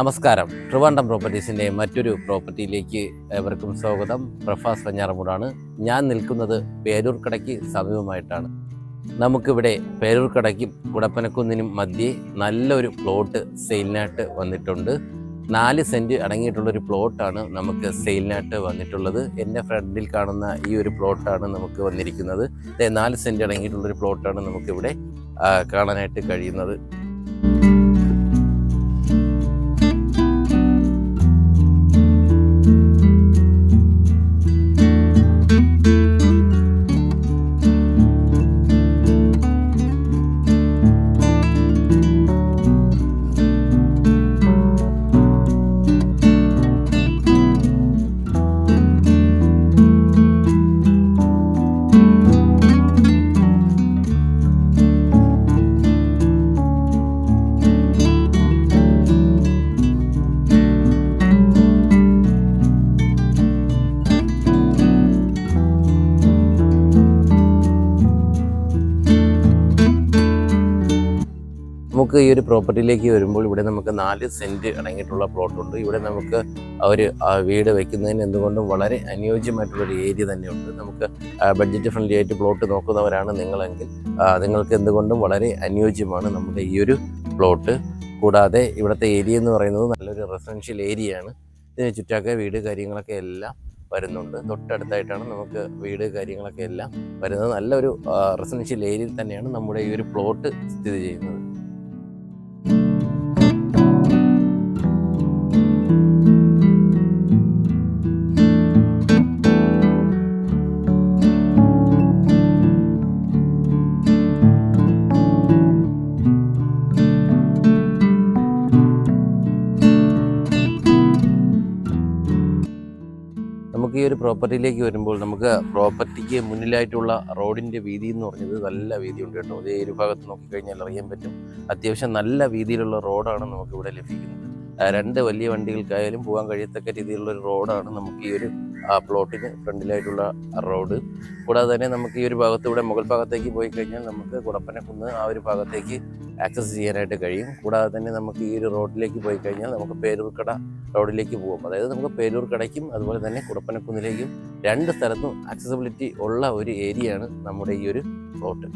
നമസ്കാരം. ട്രിവാൻഡ്രം പ്രോപ്പർട്ടീസിൻ്റെ മറ്റൊരു പ്രോപ്പർട്ടിയിലേക്ക് ഏവർക്കും സ്വാഗതം. പ്രഫാസ് വെഞ്ഞാറമൂടാണ്. ഞാൻ നിൽക്കുന്നത് പേരൂർക്കടയ്ക്ക് സമീപമായിട്ടാണ്. നമുക്കിവിടെ പേരൂർക്കടയ്ക്കും കുടപ്പനക്കുന്നിനും മധ്യേ നല്ലൊരു പ്ലോട്ട് സെയിലിനായിട്ട് വന്നിട്ടുണ്ട്. 4 സെൻറ്റ് അടങ്ങിയിട്ടുള്ളൊരു പ്ലോട്ടാണ് നമുക്ക് സെയിലിനായിട്ട് വന്നിട്ടുള്ളത്. എൻ്റെ ഫ്രണ്ടിൽ കാണുന്ന ഈ ഒരു പ്ലോട്ടാണ് നമുക്ക് വന്നിരിക്കുന്നത്. 4 സെൻറ്റ് അടങ്ങിയിട്ടുള്ളൊരു പ്ലോട്ടാണ് നമുക്കിവിടെ കാണാനായിട്ട് കഴിയുന്നത്. നമുക്ക് ഈ ഒരു പ്രോപ്പർട്ടിയിലേക്ക് വരുമ്പോൾ ഇവിടെ നമുക്ക് 4 സെൻറ്റ് അടങ്ങിയിട്ടുള്ള പ്ലോട്ടുണ്ട്. ഇവിടെ നമുക്ക് ഒരു വീട് വയ്ക്കുന്നതിന് എന്തുകൊണ്ടും വളരെ അനുയോജ്യമായിട്ടുള്ളൊരു ഏരിയ തന്നെയുണ്ട്. നമുക്ക് ബഡ്ജറ്റ് ഫ്രണ്ട്ലി ആയിട്ട് പ്ലോട്ട് നോക്കുന്നവരാണ് നിങ്ങളെങ്കിൽ നിങ്ങൾക്ക് എന്തുകൊണ്ടും വളരെ അനുയോജ്യമാണ് നമ്മുടെ ഈ ഒരു പ്ലോട്ട്. കൂടാതെ ഇവിടുത്തെ ഏരിയ എന്ന് പറയുന്നത് നല്ലൊരു റെസിഡൻഷ്യൽ ഏരിയയാണ്. ഇതിന് ചുറ്റാക്കെ വീട് കാര്യങ്ങളൊക്കെ എല്ലാം വരുന്നുണ്ട്. തൊട്ടടുത്തായിട്ടാണ് നമുക്ക് വീട് കാര്യങ്ങളൊക്കെ എല്ലാം വരുന്നത്. നല്ലൊരു റെസിഡൻഷ്യൽ ഏരിയയിൽ തന്നെയാണ് നമ്മുടെ ഈ ഒരു പ്ലോട്ട് സ്ഥിതി ചെയ്യുന്നത്. നമുക്ക് ഈ ഒരു പ്രോപ്പർട്ടിയിലേക്ക് വരുമ്പോൾ നമുക്ക് പ്രോപ്പർട്ടിക്ക് മുന്നിലായിട്ടുള്ള റോഡിൻ്റെ വീതി എന്ന് പറഞ്ഞത് നല്ല വീതിയുണ്ട് കേട്ടോ. അതേ ഒരു ഭാഗത്ത് നോക്കിക്കഴിഞ്ഞാൽ അറിയാൻ പറ്റും. അത്യാവശ്യം നല്ല വീതിയിലുള്ള റോഡാണ് നമുക്കിവിടെ ലഭിക്കുന്നത്. 2 വലിയ വണ്ടികൾക്കായാലും പോകാൻ കഴിയത്തക്ക രീതിയിലുള്ള ഒരു റോഡാണ് നമുക്ക് ഈ ഒരു പ്ലോട്ടിന് ഫ്രണ്ടിലായിട്ടുള്ള റോഡ്. കൂടാതെ തന്നെ നമുക്ക് ഈ ഒരു ഭാഗത്തൂടെ മുകൾ ഭാഗത്തേക്ക് പോയി കഴിഞ്ഞാൽ നമുക്ക് കുടപ്പനക്കുന്ന് ആ ഒരു ഭാഗത്തേക്ക് ആക്സസ് ചെയ്യാനായിട്ട് കഴിയും. കൂടാതെ തന്നെ നമുക്ക് ഈ ഒരു റോഡിലേക്ക് പോയി കഴിഞ്ഞാൽ നമുക്ക് പേരൂർക്കട റോഡിലേക്ക് പോകും. അതായത് നമുക്ക് പേരൂർക്കടയ്ക്കും അതുപോലെ തന്നെ കുടപ്പനക്കുന്നിലേക്കും 2 സ്ഥലത്തും ആക്സസിബിലിറ്റി ഉള്ള ഒരു ഏരിയയാണ് നമ്മുടെ ഈ ഒരു പ്ലോട്ട്.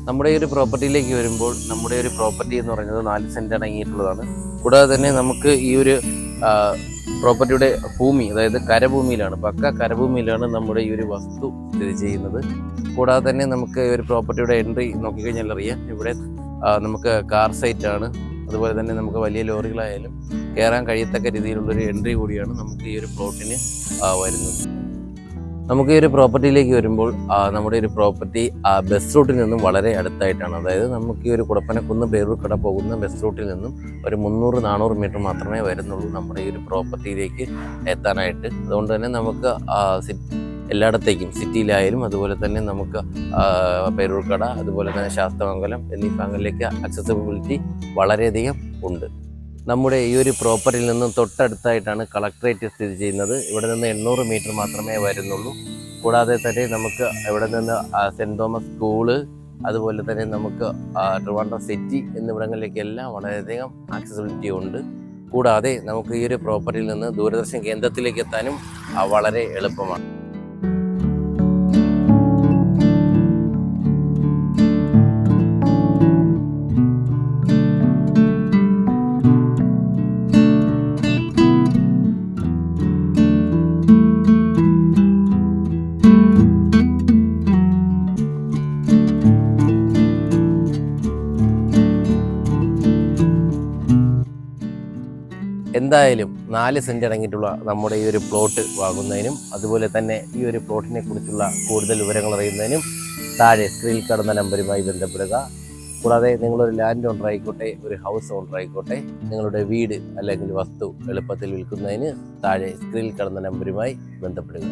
നമ്മുടെ ഈ ഒരു പ്രോപ്പർട്ടിയിലേക്ക് വരുമ്പോൾ നമ്മുടെ ഒരു പ്രോപ്പർട്ടി എന്ന് പറയുന്നത് 4 സെൻറ്റ് അടങ്ങിയിട്ടുള്ളതാണ്. കൂടാതെ തന്നെ നമുക്ക് ഈ ഒരു പ്രോപ്പർട്ടിയുടെ ഭൂമി, അതായത് കരഭൂമിയിലാണ്, പക്ക കരഭൂമിയിലാണ് നമ്മുടെ ഈ ഒരു വസ്തു സ്ഥിതി ചെയ്യുന്നത്. കൂടാതെ തന്നെ നമുക്ക് ഈ ഒരു പ്രോപ്പർട്ടിയുടെ എൻട്രി നോക്കിക്കഴിഞ്ഞാൽ അറിയാം. ഇവിടെ നമുക്ക് കാർ സൈറ്റാണ്. അതുപോലെ തന്നെ നമുക്ക് വലിയ ലോറികളായാലും കയറാൻ കഴിയത്തക്ക രീതിയിലുള്ളൊരു എൻട്രി കൂടിയാണ് നമുക്ക് ഈ ഒരു പ്ലോട്ടിന് വരുന്നത്. നമുക്ക് ഈ ഒരു പ്രോപ്പർട്ടിയിലേക്ക് വരുമ്പോൾ നമ്മുടെ ഒരു പ്രോപ്പർട്ടി ബസ് റൂട്ടിൽ നിന്നും വളരെ അടുത്തായിട്ടാണ്. അതായത് നമുക്ക് ഈ ഒരു കുടപ്പനക്കുന്ന് പേരൂർക്കട പോകുന്ന ബസ് റൂട്ടിൽ നിന്നും ഒരു 300-400 മീറ്റർ മാത്രമേ വരുന്നുള്ളൂ നമ്മുടെ ഈ ഒരു പ്രോപ്പർട്ടിയിലേക്ക് എത്താനായിട്ട്. അതുകൊണ്ട് തന്നെ നമുക്ക് എല്ലായിടത്തേക്കും സിറ്റിയിലായാലും അതുപോലെ തന്നെ നമുക്ക് പേരൂർക്കട അതുപോലെ തന്നെ ശാസ്തമംഗലം എന്നീ ഭാഗങ്ങളിലേക്ക് അക്സസിബിലിറ്റി വളരെയധികം ഉണ്ട്. നമ്മുടെ ഈ ഒരു പ്രോപ്പർട്ടിയിൽ നിന്നും തൊട്ടടുത്തായിട്ടാണ് കളക്ടറേറ്റ് സ്ഥിതി ചെയ്യുന്നത്. ഇവിടെ നിന്ന് 800 മീറ്റർ മാത്രമേ വരുന്നുള്ളൂ. കൂടാതെ തന്നെ നമുക്ക് ഇവിടെ നിന്ന് സെൻറ്റ് തോമസ് സ്കൂള് അതുപോലെ തന്നെ നമുക്ക് ട്രിവാൻഡ്രം സിറ്റി എന്നിവിടങ്ങളിലേക്കെല്ലാം വളരെയധികം ആക്സസിബിലിറ്റി ഉണ്ട്. കൂടാതെ നമുക്ക് ഈ ഒരു പ്രോപ്പർട്ടിയിൽ നിന്ന് ദൂരദർശൻ കേന്ദ്രത്തിലേക്ക് എത്താനും വളരെ എളുപ്പമാണ്. എന്തായാലും 4 സെൻറ്റ് അടങ്ങിയിട്ടുള്ള നമ്മുടെ ഈ ഒരു പ്ലോട്ട് വാങ്ങുന്നതിനും അതുപോലെ തന്നെ ഈ ഒരു പ്ലോട്ടിനെ കുറിച്ചുള്ള കൂടുതൽ വിവരങ്ങൾ അറിയുന്നതിനും താഴെ സ്ക്രീനിൽ കാണുന്ന നമ്പറുമായി ബന്ധപ്പെടുക. കൂടാതെ നിങ്ങളൊരു ലാൻഡ് ഓണർ ആയിക്കോട്ടെ, ഒരു ഹൗസ് ഓണർ ആയിക്കോട്ടെ, നിങ്ങളുടെ വീട് അല്ലെങ്കിൽ വസ്തു എളുപ്പത്തിൽ വിൽക്കുന്നതിന് താഴെ സ്ക്രീനിൽ കാണുന്ന നമ്പറുമായി ബന്ധപ്പെടുക.